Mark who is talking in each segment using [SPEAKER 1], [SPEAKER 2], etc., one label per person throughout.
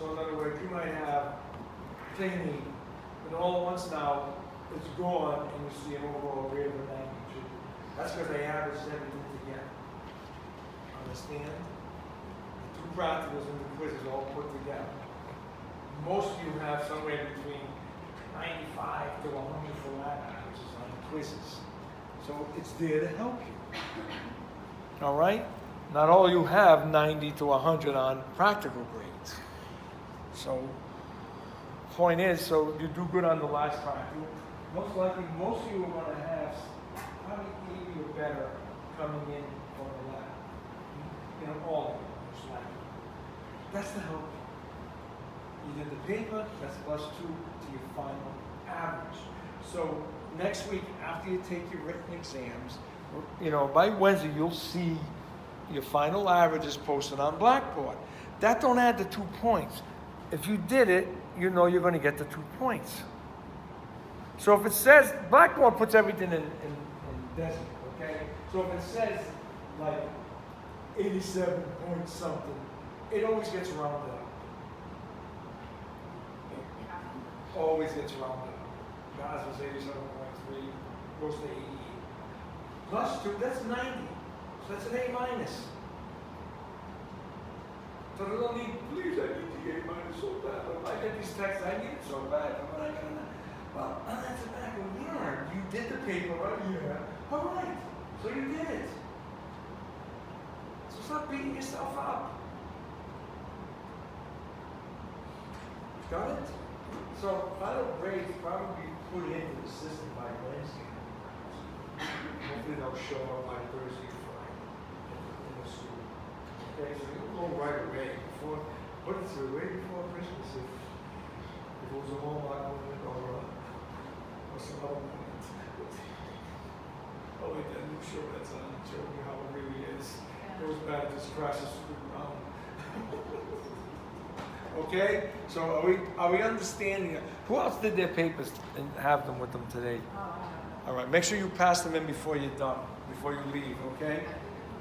[SPEAKER 1] So in other words, you might have cleaning, and all at once now it's gone, and you see an overall grade of 92. That's because they averaged everything together. Understand? The two practicals and the quizzes all put together. Most of you have somewhere between 95 to 100 for lab averages on the quizzes. So it's there to help you. All right? Not all you have 90 to 100 on practical grades. So, point is, so you do good on the last practical. Most likely, most of you are going to have probably 80 or better coming in from the lab. You know, all of you, most likely. That's the help. You did the paper, that's +2 to your final average. So next week, after you take your written exams, you know, by Wednesday, you'll see your final averages posted on Blackboard. That don't add the 2 points. If you did it, you know you're going to get the 2 points. So if it says, Blackboard puts everything in decimal, okay? So if it says like 87 point something, it always gets rounded up. Always gets rounded up. Guys was 87.3, goes to 88. +2, that's 90. So that's an A minus. So they don't need, please, I need the A minus so bad. If I get these texts, I need it so bad. I'm not gonna, well, that's a back of yeah. You did the paper, right? Yeah. All right. So you did it. So stop beating yourself up. Got it? So final grades probably put into the system by Wednesday. Hopefully they'll show up by Thursday or Friday in the school. Okay, so you'll go right away before, put it through way before Christmas if it was a whole lot or some other moment. Oh wait, I'm sure that's on, show you how it really is. It goes back, just crashes through the ground. Okay, so are we understanding it? Who else did their papers and have them with them today? All right, make sure you pass them in before you're done, before you leave, okay?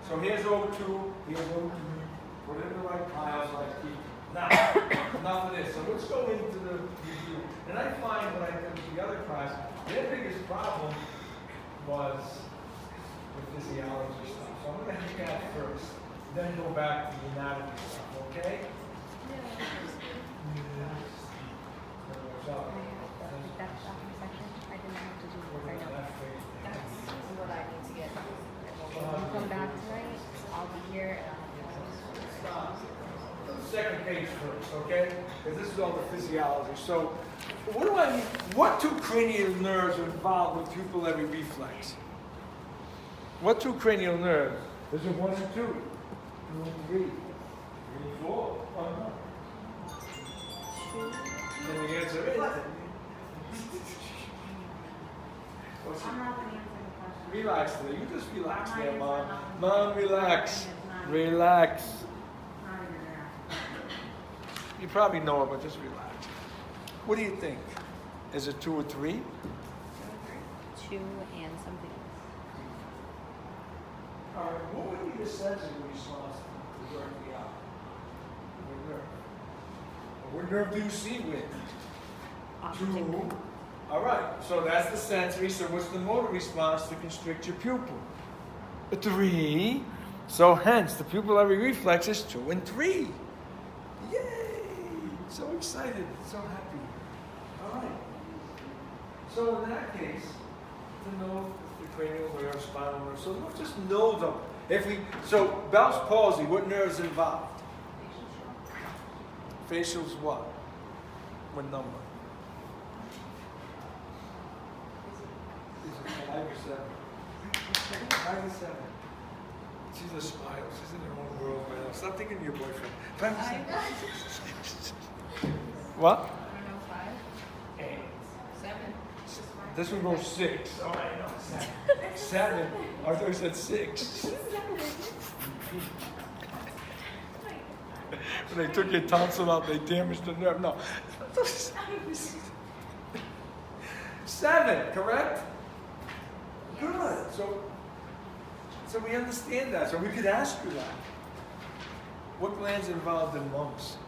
[SPEAKER 1] So here's O2, here's O3. Put it in the right piles like keep. Now, enough of this. So let's go into the review. And I find when I did the other class, their biggest problem was the physiology stuff. So I'm going to hit that first, then go back to the anatomy stuff, okay?
[SPEAKER 2] What I need to get. I'll come back tonight. I'll be here.
[SPEAKER 1] Second page first, okay? Because this is all the physiology. So, what do I mean? What two cranial nerves are involved with pupillary reflex? What two cranial nerves? Is it 1 and 2? 2 and 3? 3 and 4? And the answer is.
[SPEAKER 2] I'm not going to answer the question.
[SPEAKER 1] Relax today. You just relax there, Mom. Mom, relax. Relax. You probably know it, but just relax. What do you think? Is it 2 or 3?
[SPEAKER 2] 2 and something else.
[SPEAKER 1] All right. What would be the sensory response to work the eye? What nerve? What nerve do you see with?
[SPEAKER 2] Optic.
[SPEAKER 1] 2. All right. So that's the sensory. So what's the motor response to constrict your pupil? 3. So hence the pupillary reflex is 2 and 3. Yay! So excited, so happy. All right. So in that case, to know the cranial nerve, spinal nerve. So let's just know them. So Bell's palsy, what nerve is involved? Facial's what? What number? Is it 5 or 7? 5 or 7. She's a smile. She's in her own world right now. Stop thinking of your boyfriend. 5 or 7. What?
[SPEAKER 2] I don't know, 5?
[SPEAKER 1] 8.
[SPEAKER 2] 7.
[SPEAKER 1] This one goes 6. Oh, I know. 7. 7. I thought you said 6. When they took your tonsil out, they damaged the nerve. No. 7, correct? Good. So we understand that. So we could ask you that. What gland's involved in lumps?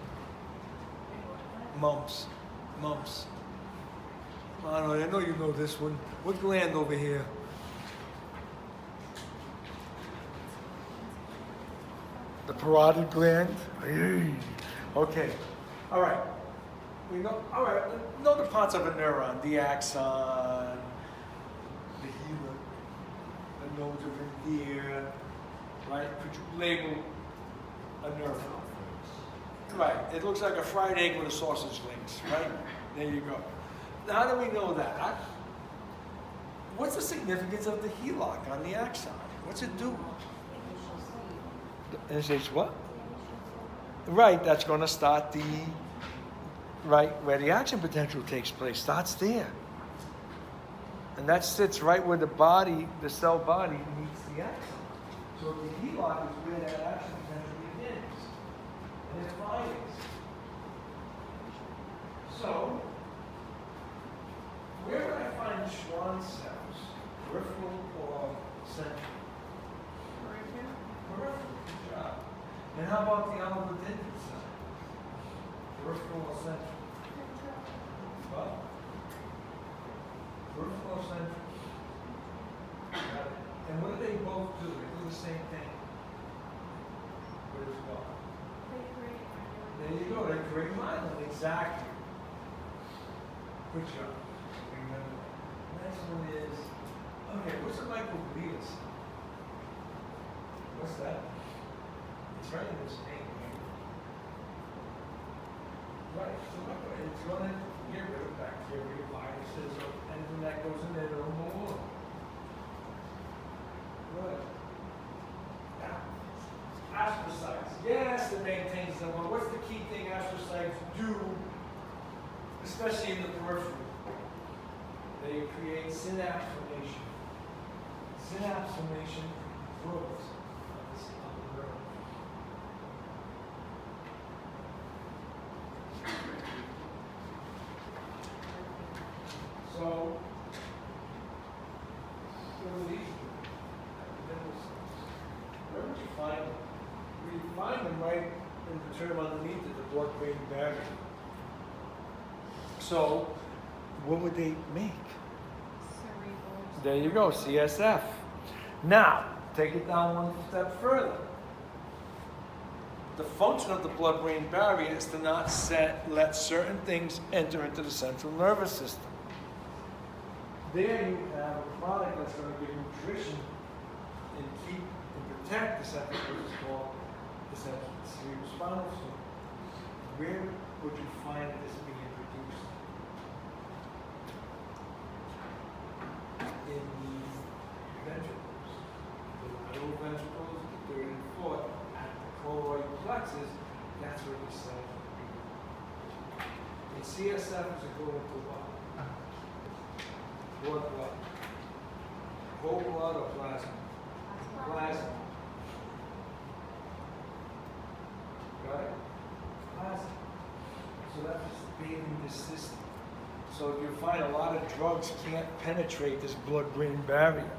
[SPEAKER 1] Mumps. I know you know this one. What gland over here? The parotid gland? Okay. All right. We know the parts of a neuron, the axon, the helix, the nodes over here, right? Could you label a neuron? Right. It looks like a fried egg with a sausage links, right? There you go. Now, how do we know that? What's the significance of the HELOC on the axon? What's it do? Initiates what? Right, that's going to start where the action potential takes place, starts there. And that sits right where the cell body meets the axon. So the HELOC is where that action potential begins. And it fires. So, where would I find Schwann cells? Peripheral or central? Peripheral. Good job. And how about the oligodendron cell? Peripheral or central? What? Peripheral or central? Got it. And what do they both do? They do the same thing. What is what? There you go. They create myelin. Exactly. Good job. Remember. Next one is, okay, what's a microglia cell? What's that? It's right in its name, right? Right, so it's going to get rid of bacteria, viruses, or anything that goes in there, it'll move on. Good. Now, astrocytes. Yes, it maintains them. Well, what's the key thing astrocytes do, especially in the periphery? They create synapse formation. Synapse formation grows on the nerve. So, what are these? Where would you find them? You find them right in the term underneath it, the blood-brain barrier. So, what would they make?
[SPEAKER 2] Cerebral.
[SPEAKER 1] There you go, CSF. Now, take it down one step further. The function of the blood-brain barrier is to not let certain things enter into the central nervous system. There you have a product that's going to give nutrition and keep and protect the central nervous system called the cerebrospinal fluid. Where would you find this being produced? In the ventricles. The lateral ventricles, the third and fourth, at the choroid plexus, that's where the cells are produced. And CSF is equivalent to what? Blood. Whole blood or plasma? Plasma. Got it? Plasma. So that's just bathing this system. So you find a lot of drugs can't penetrate this blood-brain barrier.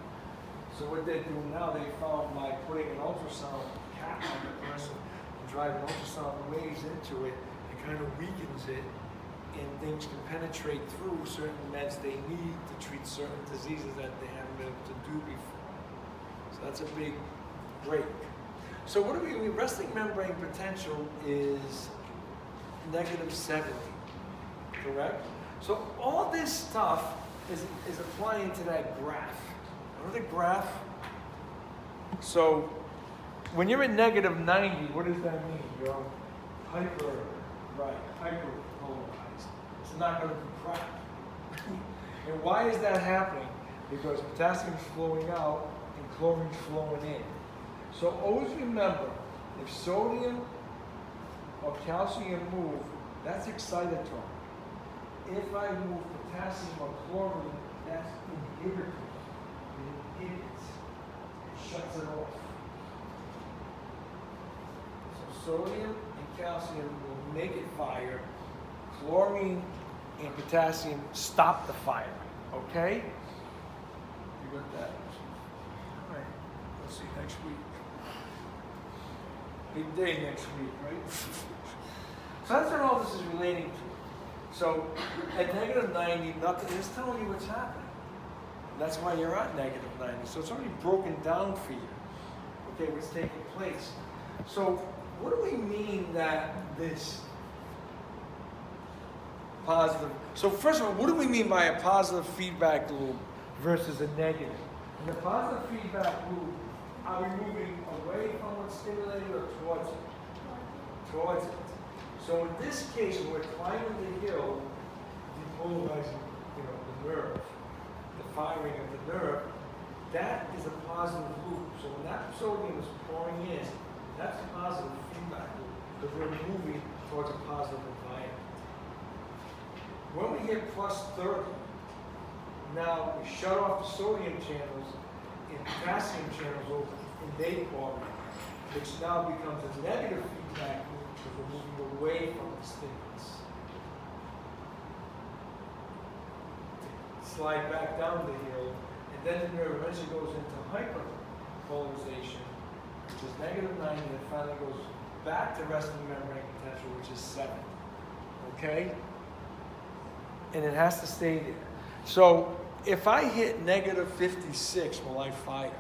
[SPEAKER 1] So what they're doing now, they found by putting an ultrasound cap on the person and driving ultrasound waves into it, it kind of weakens it, and things can penetrate through certain meds they need to treat certain diseases that they haven't been able to do before. So that's a big break. So what do we resting membrane potential is -70, correct? So all this stuff is applying to that graph. Remember the graph? So when you're at -90, what does that mean? You're hyperpolarized. It's not going to be crap. And why is that happening? Because potassium is flowing out and chlorine is flowing in. So always remember, if sodium or calcium move, that's excitatory. If I move potassium or chlorine, that's inhibitory. It inhibits. It shuts it off. So sodium and calcium will make it fire. Chlorine and potassium stop the fire. Okay? You got that? All right. We'll see you next week. Big day next week, right? So that's what all this is relating to. So at negative 90, nothing is telling you what's happening. That's why you're at negative 90. So it's already broken down for you. Okay, what's taking place. So what do we mean that this positive? So first of all, what do we mean by a positive feedback loop versus a negative? In the positive feedback loop, are we moving away from what's stimulated or towards it? Towards it. So in this case, when we're climbing the hill, depolarizing, the nerve, the firing of the nerve, that is a positive loop. So when that sodium is pouring in, that's a positive feedback loop because we're moving towards a positive environment. When we hit plus 30, now we shut off the sodium channels and potassium channels over in they pouring, which now becomes a negative feedback loop because we're moving away from the stimulus. Slide back down the hill, and then the nerve eventually goes into hyperpolarization, which is negative 90, and finally goes back to resting membrane potential, which is 7. Okay? And it has to stay there. So if I hit negative 56, will I fire?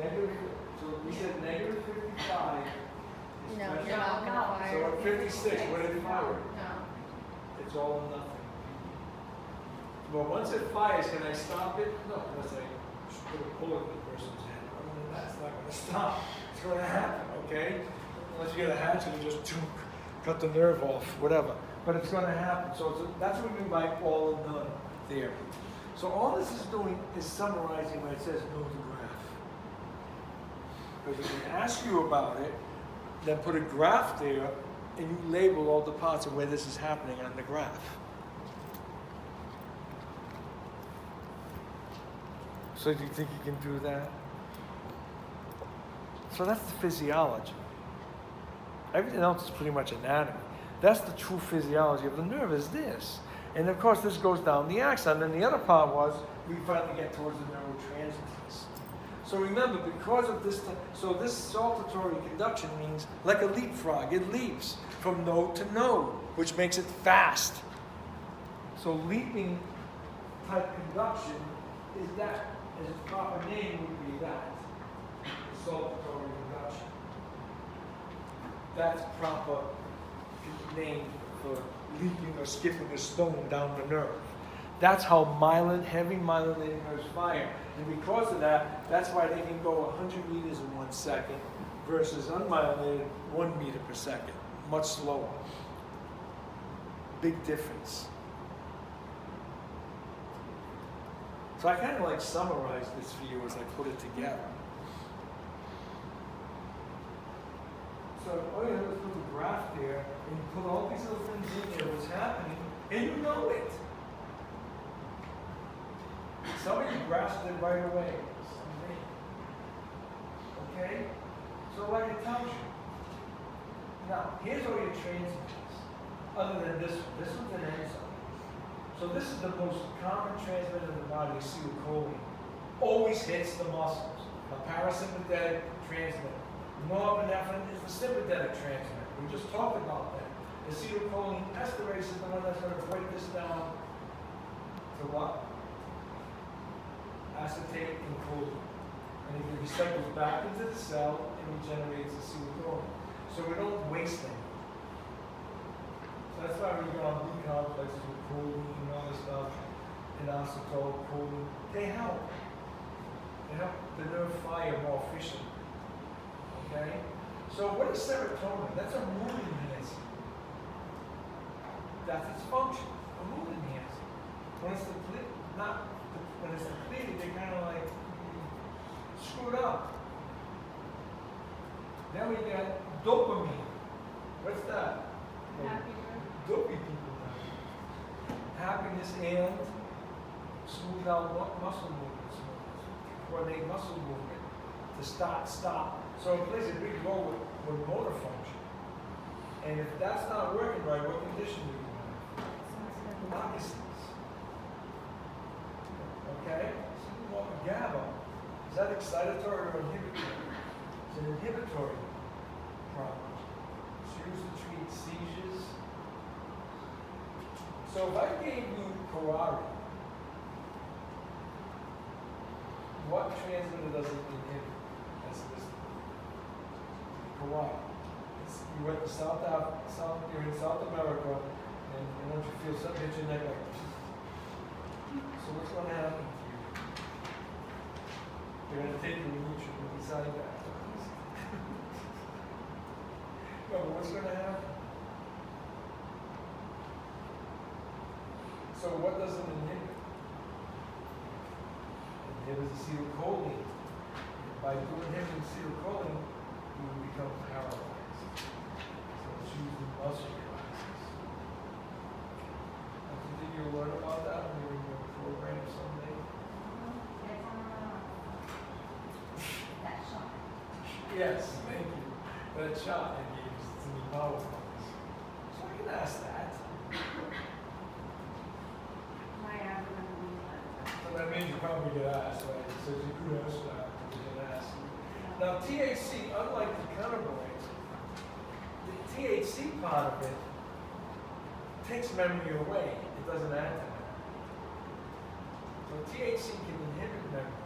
[SPEAKER 1] So we said negative 55.
[SPEAKER 2] No, you're not gonna fire.
[SPEAKER 1] So at 56, what did it fire?
[SPEAKER 2] No.
[SPEAKER 1] It's all or nothing. But once it fires, can I stop it? No, unless I put a bullet in the person's head. Other than that, it's not going to stop. It's going to happen, okay? Unless you get a hatchet and just cut the nerve off, whatever. But it's going to happen. So that's what we mean by all or none there. So all this is doing is summarizing when it says know the graph. Because if we ask you about it, then put a graph there, and you label all the parts of where this is happening on the graph. So do you think you can do that? So that's the physiology. Everything else is pretty much anatomy. That's the true physiology of the nerve is this. And of course this goes down the axon. And then the other part was we finally get towards the neurotransmitters. So remember, because of this, so this saltatory conduction means like a leapfrog. It leaps from node to node, which makes it fast. So leaping type conduction is that. As its proper name would be that. Saltatory conduction. That's proper name for leaping or skipping a stone down the nerve. That's how heavy myelinated nerves fire. And because of that, that's why they can go 100 meters in 1 second versus unmyelinated 1 meter per second. Much slower. Big difference. So I kind of like summarize this for you as I put it together. So all you have is put the graph there, and you put all these little things in there, what's happening, and you know it. Somebody grasped it right away. Okay? So like it tells you. Now, here's all your transmitters. Other than this one. This one's an enzyme. So this is the most common transmitter in the body, acetylcholine. Always hits the muscles. A parasympathetic transmitter. Norepinephrine is the sympathetic transmitter. We just talked about that. Acetylcholine esterase is the one that's going to break this down to what? Acetate and choline. And it recycles back into the cell and regenerates acetylcholine. So we don't waste any. So that's why we go on B complexes with choline and all this stuff, and acetol, choline. They help. They help the nerve fire more efficiently. Okay? So what is serotonin? That's a mood enhancer. That's its function, a mood enhancer. When it's depleted, when it's depleted, they kind of like screwed up. Then we got dopamine. What's that?
[SPEAKER 2] Happiness.
[SPEAKER 1] Dopey people now. Happiness and smooth out muscle movements, coordinate muscle movement to stop. So it plays a big role with motor function. And if that's not working right, what condition do you have? Parkinson's. Okay? So GABA. Is that excitatory or inhibitory? It's an inhibitory problem. So used to treat seizures. So if I gave you Curare, what transmitter does it inhibit? That's this. Curare. You went to you're in South America, and I want you to feel something hit your neck like this. So what's going to happen to you? They're going to take you and eat you and decide that. No, but what's going to happen? So what does it inhibit? It inhibits acetylcholine. By inhibiting acetylcholine, you will become paralyzed. So it's used in muscle classes. Did you learn about that when you were in your program someday?
[SPEAKER 2] That shot.
[SPEAKER 1] Yes, thank you. That shot they gave us to me powerful. So I can ask that.
[SPEAKER 2] My abdomen will be like
[SPEAKER 1] So that means you probably get asked, right? It says you could ask that, you get asked. Now THC, unlike the cannabinoids, the THC part of it takes memory away. It doesn't add to memory. So THC can inhibit memory.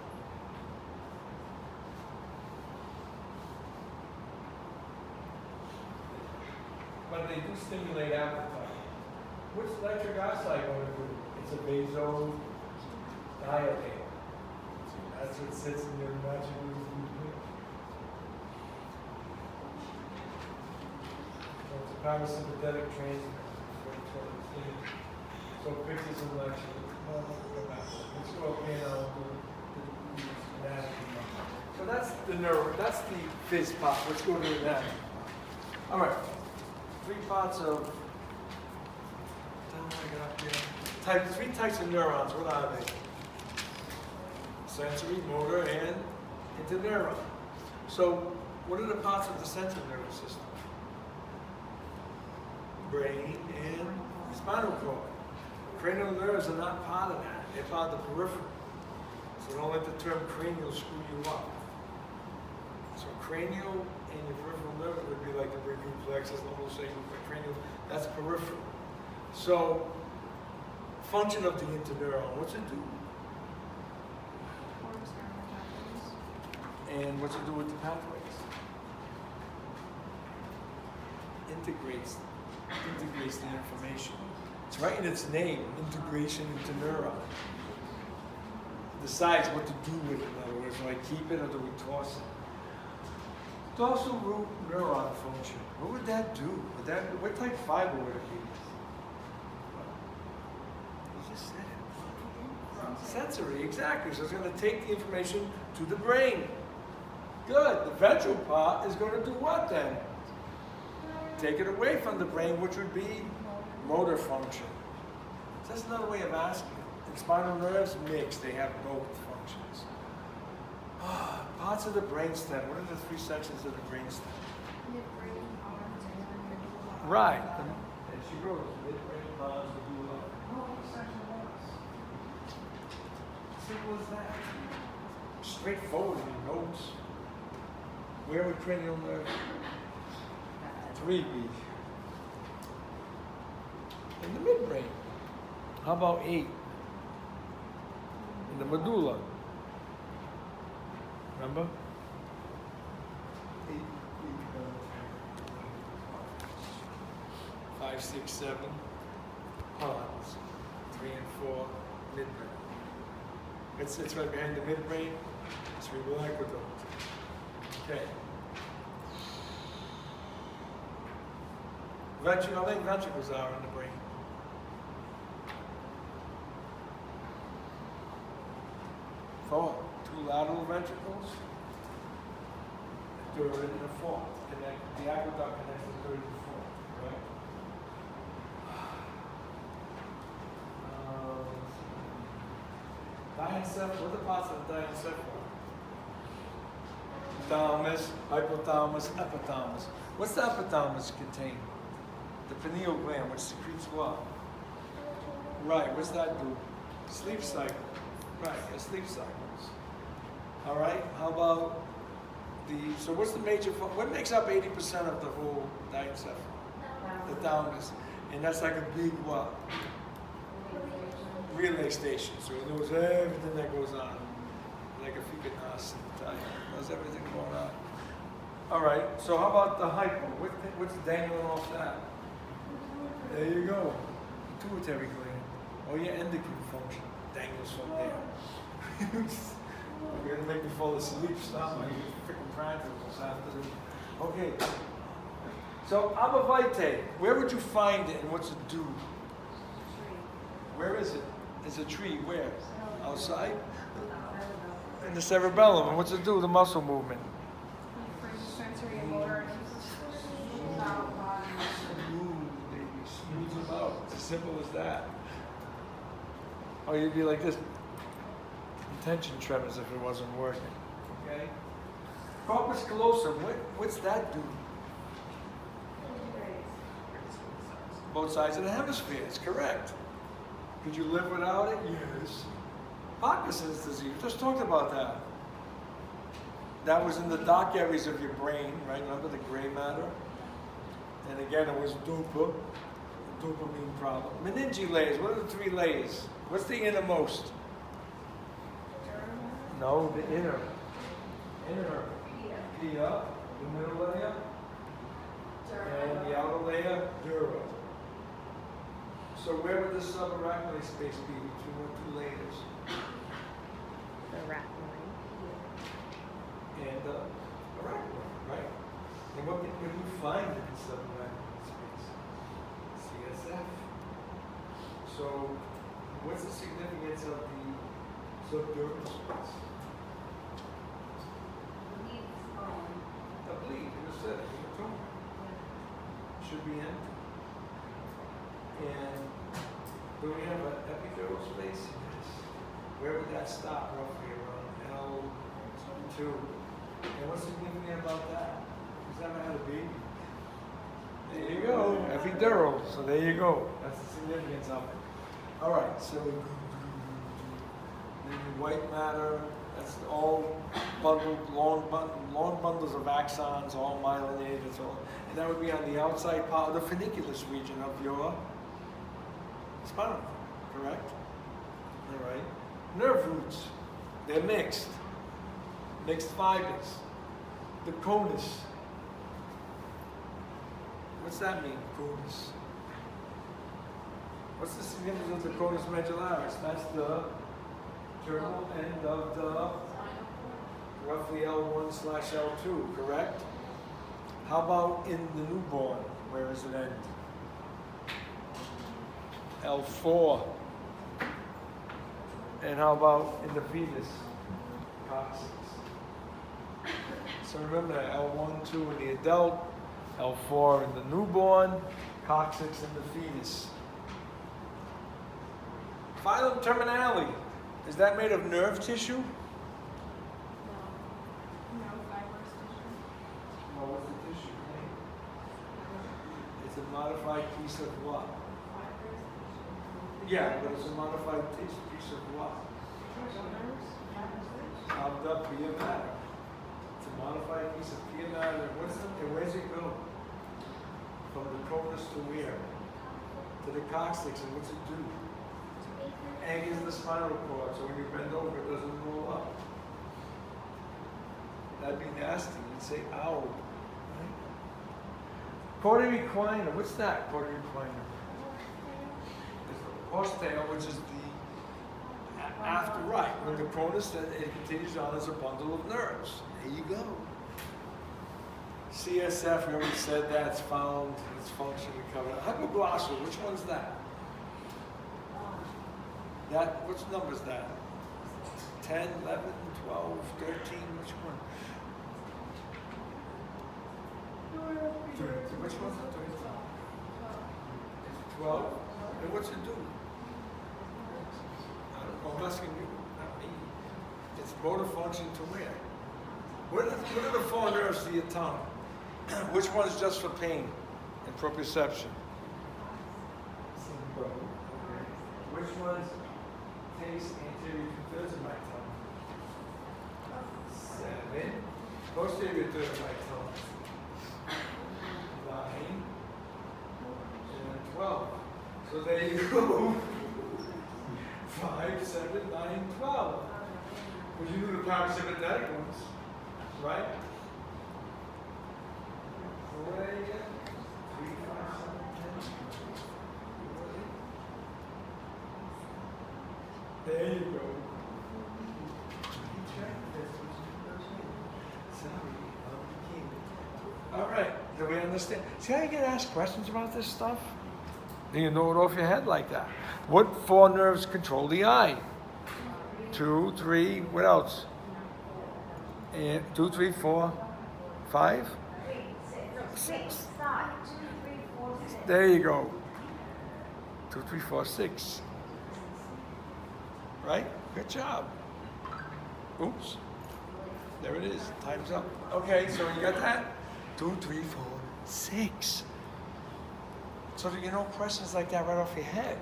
[SPEAKER 1] But they do stimulate appetite. What's nitric oxide going to do? It's a vasodilator. That's what sits in your naturally movement. So it's a parasympathetic transmitter. So pictures of lecture. Let's go up here now and do the anatomy. So that's the nerve, that's the phys part. Let's go to the anatomy. All right. 3 parts of, three types of neurons. What are they? Sensory, motor, and interneuron. So, what are the parts of the central nervous system? Brain and spinal cord. Cranial nerves are not part of that. They're part of the periphery. So don't let the term cranial screw you up. So cranial and your peripheral nerve would be like the brachial plexus, almost saying cranial. That's peripheral. So, function of the interneuron. What's it do? And what's it do with the pathways? Integrates the information. It's right in its name, integration into neuron. Decides what to do with it, in other words. Do I keep it or do we toss it? Dorsal root neuron function. What would that do? What type of fiber would it be? You just said it. Sensory, exactly. So it's going to take the information to the brain. Good. The ventral part is going to do what then? Take it away from the brain, which would be motor function. So that's another way of asking it. And spinal nerves mix. They have both functions. Parts of the brainstem. What are the 3 sections of the brainstem?
[SPEAKER 2] midbrain, arms, and medulla.
[SPEAKER 1] Right. And she wrote it. Midbrain, pons, medulla. Oh, what section was? Simple as that. Straightforward in your notes. Where would cranial nerve 3 be? In the midbrain. How about 8? In the medulla. Remember? 8, 5, 6, 7. Pons. 3 and 4. Midbrain. It's right behind the midbrain. Cerebral aqueduct. Okay. How many ventricles are in the brain? 4. 2 lateral ventricles, a third and a fourth. The aqueduct connects the third and the fourth, right? Diencephalon, what are the parts of the diencephalon? Thalamus, hypothalamus, epithalamus. What's the epithalamus contain? The pineal gland, which secretes what? Right, what's that do? Sleep cycle. Right, the sleep cycles. All right, how about so what's the major, what makes up 80% of the whole diencephalon? The thalamus. And that's like a big what? Relay station. So it knows everything that goes on. Like if you could tell you, it knows everything going on. All right, so how about the hypo? What's dangling off that? There you go. Pituitary gland. Oh, your endocrine function dangles from there. You're gonna make me fall asleep. Stop my freaking practice this afternoon. Okay. So Abba Vitae, where would you find it and what's it do? Where is it? It's a tree. Where? Outside? In the cerebellum. And what's it do? The muscle movement.
[SPEAKER 2] Sensory and motor.
[SPEAKER 1] Smooth, baby. Smooth them out. It's as simple as that. Oh, you'd be like this. Tension tremors if it wasn't working. Okay? Corpus callosum, what's that do? Both sides of the hemisphere, it's correct. Could you live without it? Yes. Parkinson's disease, we just talked about that. That was in the dark areas of your brain, right? Remember the gray matter? And again, it was dopamine problem. Meningeal layers, what are the 3 layers? What's the innermost? No, the inner. Pia, the middle layer, and the outer layer, dura. So where would the subarachnoid space be between the 2 layers?
[SPEAKER 2] The arachnoid.
[SPEAKER 1] And the arachnoid, right? And what can you find in the subarachnoid space? CSF. So what's the significance of the subdermal space? A bleed, you just said it, hematoma. Should be empty. And do we have an epidural space? Yes. Where would that stop roughly around L2? And what's significant about that? Who's ever had a baby? There you go, epidural. So there you go. That's the significance of it. All right, so then white matter, that's all bundled, long bundles of axons, all myelinated, all, and that would be on the outside part of the funiculus region of your spinal cord, correct? All right. Nerve roots, they're mixed fibers. The conus, what's that mean, conus? What's the significance of the conus medullaris? That's the terminal end of the roughly L1/L2, correct? How about in the newborn? Where does it end? L4. And how about in the fetus? Coccyx. So remember that L1, 2 in the adult, L4 in the newborn, coccyx in the fetus. Phylum terminale. Is that made of nerve tissue?
[SPEAKER 2] No fibrous tissue.
[SPEAKER 1] Well, what's the tissue made? It's a modified piece of what? Yeah, but it's a modified piece of what? Of the pia matter. It's a modified piece of pia matter. And where's it go? From the conus to where? To the coccyx. And what's it do? Anchors the spinal cord, so when you bend over, it doesn't roll up. That'd be nasty. You'd say, ow. Right? Cauda equina. What's that, cauda equina? It's the horsetail, which is the after, right. When the conus, then it continues on as a bundle of nerves. There you go. CSF, we already said that's found, its function recovered. Hypoglossal, which one's that? That, which number is that? 10, 11, 12, 13, which one? 13. Which one's that? 12. And what's it do? I don't know, I'm asking you, not me. It's motor function to where? What are the 4 nerves to your tongue? Which one's just for pain and proprioception? Which one's taste anterior 2/3 of my tongue? 7. Posterior third of my tongue. 9. So there you go. 5, 7, 9, 12. Because you knew the parasympathetic ones, right? So what are you again? 3, 5, 7, 10. There you go. All right, do we understand? See how you get asked questions about this stuff? Then you know it off your head like that. What 4 nerves control the eye? 2, 3, what else? 2, 3, 4, 5? 6. There you go. 2, 3, 4, 6. Right? Good job. Oops. There it is. Time's up. Okay, so you got that? 2, 3, 4, 6. So you know questions like that right off your head.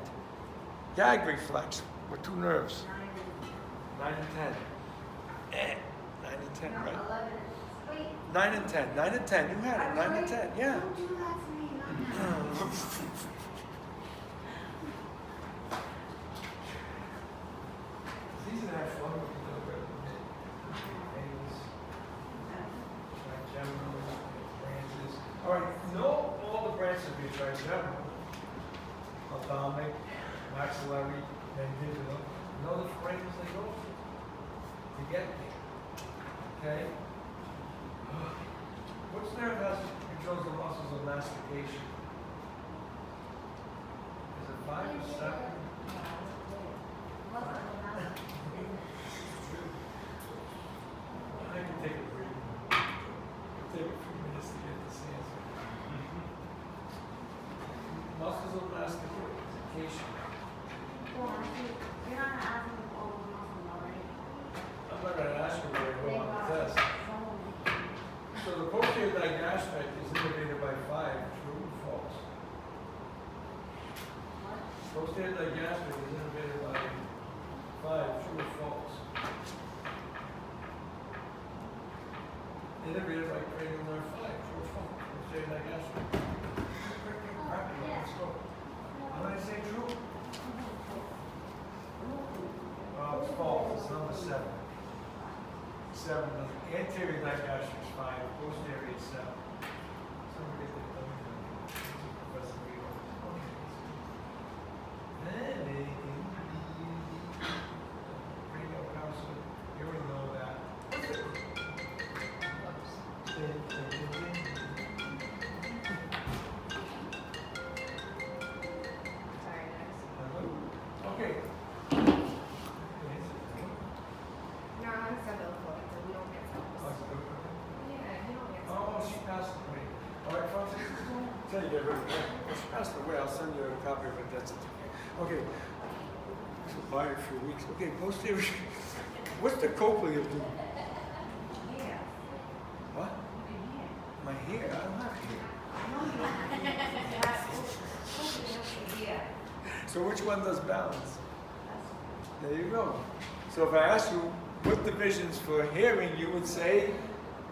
[SPEAKER 1] Gag reflex with 2 nerves. 9 and 10. 9 and 10, right? 9 and 10. 9 and 10. You had it. 9 and 10. Yeah.
[SPEAKER 2] Don't do that to me.
[SPEAKER 1] It's easy to have fun with a little bit of names, trigeminal, branches. All right, know all the branches of your trigeminal. Ophthalmic, maxillary, mandibular. Know the frames they go through to get there. Okay? Which nerve controls the muscles of mastication? Is it 5 or 7? I can take a break. It'll take a few minutes to get this answer. Muscles of mastication.
[SPEAKER 2] You're not asking all the muscles already.
[SPEAKER 1] I'm not going to ask you very well on the test. So the posterior digastric is innervated by 5. True or false? Posterior digastric is innervated by 5. True or false? Innervated by cranial nerve 5. True or false? Posterior digastric. Rapidly, let's go. How many say true? Well, it's false. It's number 7. 7. The anterior digastric is 5. Posterior is 7. Somebody get that done. Professor Leo. Cranial council. You already know that.
[SPEAKER 2] Sorry, guys.
[SPEAKER 1] Okay.
[SPEAKER 2] No, I'm still before, so we don't get selfies. Yeah, you don't get
[SPEAKER 1] Oh,
[SPEAKER 2] selfies.
[SPEAKER 1] she passed away. All right, folks. Tell you get rid of that. Well, she passed away. I'll send you a copy of it. That's it. Okay. She'll buy it for a few weeks. Okay, posterior. What's the cochlea do?
[SPEAKER 2] Yeah.
[SPEAKER 1] What? My hair? I don't have hair.
[SPEAKER 2] Yeah.
[SPEAKER 1] So which one does balance? There you go. So if I ask you what divisions for hearing, you would say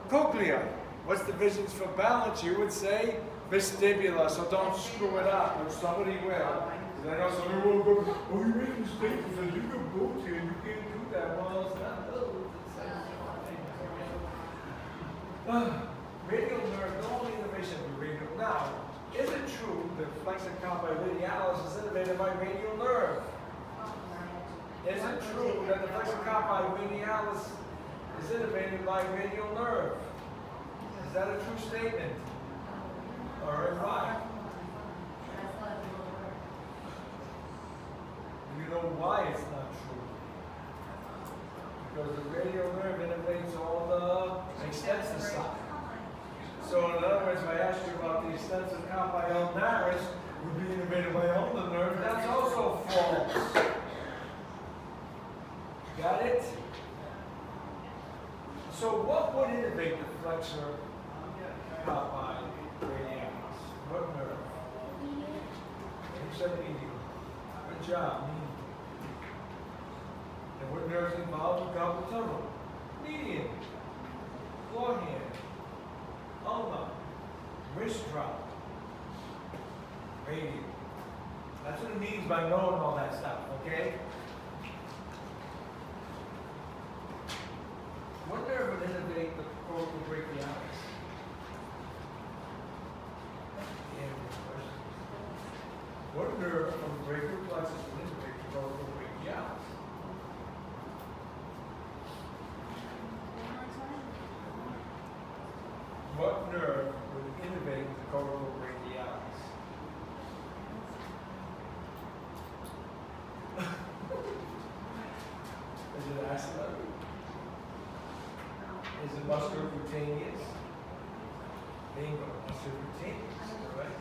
[SPEAKER 1] cochlea. What's divisions for balance? You would say vestibular. So don't screw it up. Or somebody will. Because I know some people will go, oh, you make mistakes and you can both here and you can't do that. Well, it's not those. Radial nerve, the only innervation of the radial. Now, is it true that flexor carpi radialis is innervated by radial nerve? Is it true that the flexor carpi radialis is innervated by radial nerve? Is that a true statement? All right, why? You know why it's not true? Because the radial nerve innervates all the extensor side. So in other words, if I ask you about the extensor carpi ulnaris, would be innervated by ulnar nerve, that's also false. Got it? So what would innervate the flexor carpi radialis? What nerve? You said medial. Good job, medial. And what nerves involved with carpal tunnel? Median, forehand, ulna, wrist drop, radial. That's That's what it means by knowing all that stuff, okay? What nerve would innervate the coracoid brachialis? What nerve from the brachial plexus would innervate the coracoid brachialis? What nerve would innervate the coracoid brachialis? Is it axillary? Is it musculocutaneous? Bingo, musculocutaneous, right?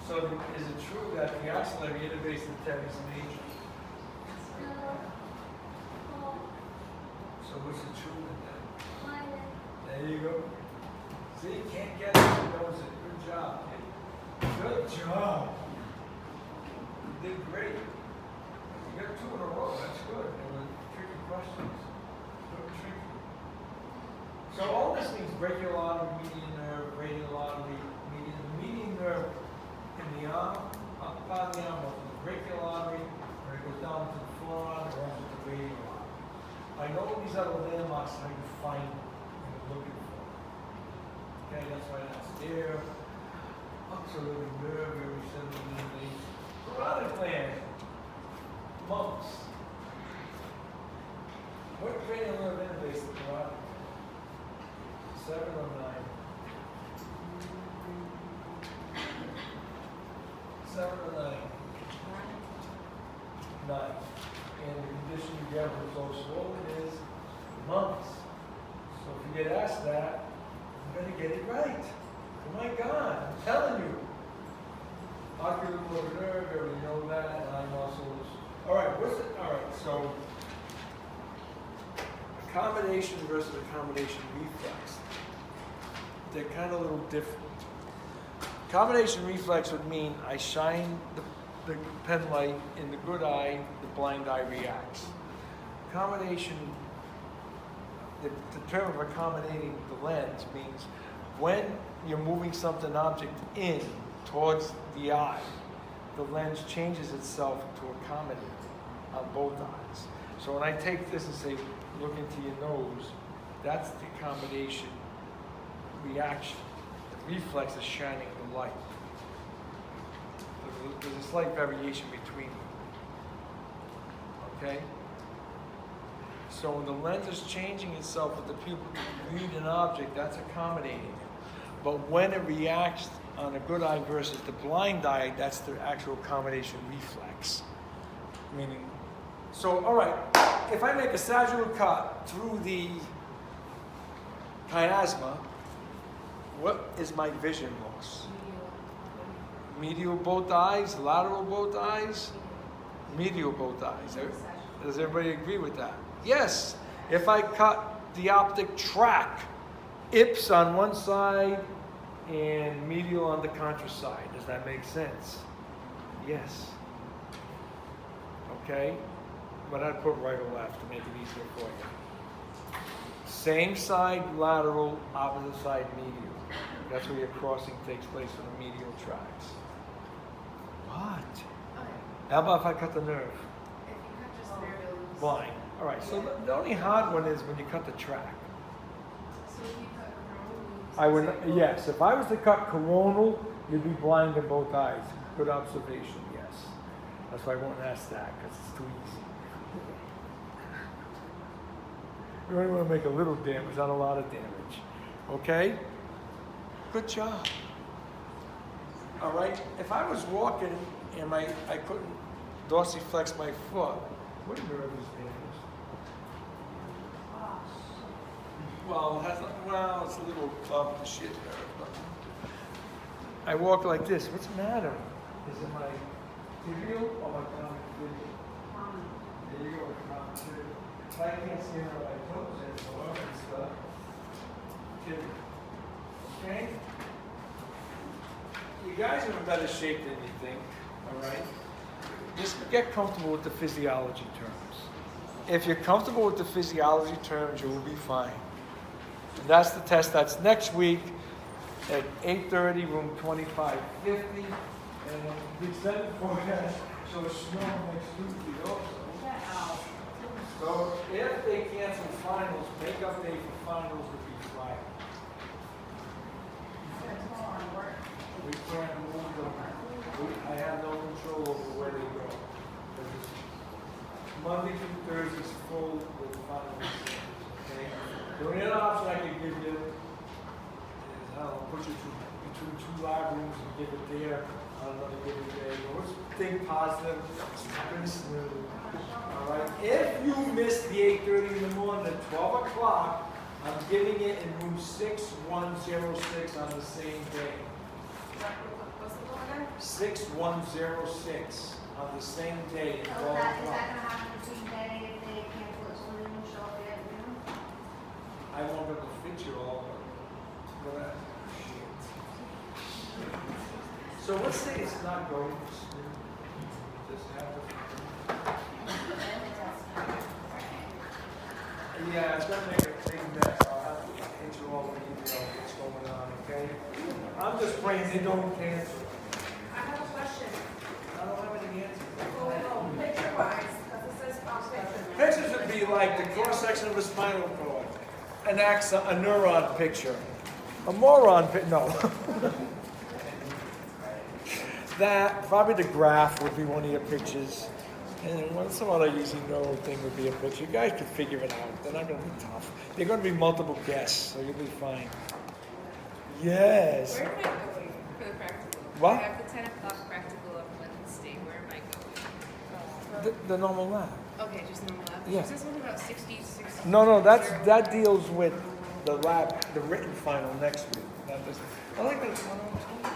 [SPEAKER 1] So is it true that the axillary innervates the teres major? So what's the truth in that? There you go. See, you can't get it, you knows it. Good job, kid. Good job. You did great. You got 2 in a row, that's good. They were tricky questions. Good, tricky. So all this means brachial artery, median nerve, radial artery, median. The median nerve in the arm, up by the arm, goes to the brachial artery, or it goes down to the forearm, or to the radial artery. I know these other landmarks, how you find them and you're looking for them. Okay, that's why that's there. Auxiliary nerve, very similarly. Carotid gland, mumps. What cranial nerve innervates the carotid gland? 7 or 9? 7 or 9? 9. And the condition you get when it's so swollen is mumps. So if you get asked that, you better get it right. Oh my God, I'm telling you. Ocular motor nerve, you already know that, and eye muscles. All right, all right, so accommodation versus accommodation reflex. They're kind of a little different. Accommodation reflex would mean I shine the pen light in the good eye, the blind eye reacts. Accommodation, the term of accommodating the lens means when you're moving something, object in towards the eye, the lens changes itself to accommodate it on both eyes. So when I take this and say, look into your nose, that's the accommodation reaction. The reflex is shining the light. There's a slight variation between them. Okay? So when the lens is changing itself with the pupil to read an object, that's accommodating it. But when it reacts on a good eye versus the blind eye, that's the actual accommodation reflex. Meaning, so all right, if I make a sagittal cut through the chiasma, what is my vision loss? Medial both eyes, lateral both eyes, medial both eyes. Does everybody agree with that? Yes. If I cut the optic tract, ips on one side and medial on the contra side, does that make sense? Yes. Okay? But I'd put right or left to make it easier for you. Same side lateral, opposite side medial. That's where your crossing takes place on the medial tracts. What?
[SPEAKER 2] Okay.
[SPEAKER 1] How about if I cut the nerve?
[SPEAKER 2] If you cut just nerve,
[SPEAKER 1] Blind. All right, so the only hard one is when you cut the tract.
[SPEAKER 2] So if you cut coronal,
[SPEAKER 1] I would, yes, if I was to cut coronal, you'd be blind in both eyes. Good observation, yes. That's why I won't ask that, because it's too easy. You only want to make a little damage, not a lot of damage. Okay? Good job. All right, if I was walking and I couldn't dorsiflex my foot, what nerve is damaged? Well, it's a little up the shit nerve. But I walk like this. What's the matter? Is it my tibial or my common tibial? There you go, common tibial. If I can't see where my toes is, or it's tibial. Okay? You guys are in better shape than you think, all right? Just get comfortable with the physiology terms. If you're comfortable with the physiology terms, you will be fine. And that's the test. That's next week at 8:30, room 2550. And the extended forecast shows snow next Tuesday also. So if they cancel finals, makeup day for finals would be Friday. We can't move them. I have no control over where they go. Monday through Thursday is full with finals. Okay? The only other option I can give you is, I don't know, put you between two live rooms and give it there on another given day. But let's think positive. It's not going to snow. All right? If you miss the 8:30 in the morning at 12 o'clock, I'm giving it in room 6106 on the same day.
[SPEAKER 2] What's the one again?
[SPEAKER 1] 6106 on the same day at
[SPEAKER 3] So
[SPEAKER 1] 12
[SPEAKER 3] is that
[SPEAKER 1] o'clock.
[SPEAKER 3] gonna happen the same day if they cancel it soon and show up at noon?
[SPEAKER 1] I won't be able to fit you all, but shit. So let's say it's not going to snow. Just have to. Yeah, it's gonna make a big mess. I'll have to enter all the details what's going on, okay? I'm just praying they don't cancel.
[SPEAKER 2] I have a question.
[SPEAKER 1] I don't have any answers.
[SPEAKER 2] Picture wise, because it says picture.
[SPEAKER 1] Pictures would be like the cross-section of a spinal cord, an axon, a neuron picture, a moron no. That, probably the graph would be one of your pictures. And some other easy no thing would be a picture. You guys could figure it out. They're not going to be tough. They're going to be multiple guests, so you'll be fine. Yes.
[SPEAKER 4] Where am I going for the practical?
[SPEAKER 1] What?
[SPEAKER 4] I have the 10 o'clock practical on Wednesday. Where am I going?
[SPEAKER 1] The normal lab.
[SPEAKER 4] Okay, just normal lab.
[SPEAKER 1] Yeah.
[SPEAKER 4] Is this something about 60?
[SPEAKER 1] No, that deals with the lab, the written final next week. Not this. I like that it's 102. I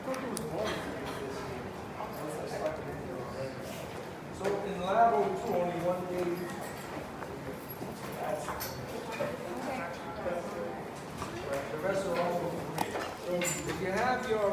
[SPEAKER 1] thought there was more. So in lab 02, only one day. The rest are all. So if you have your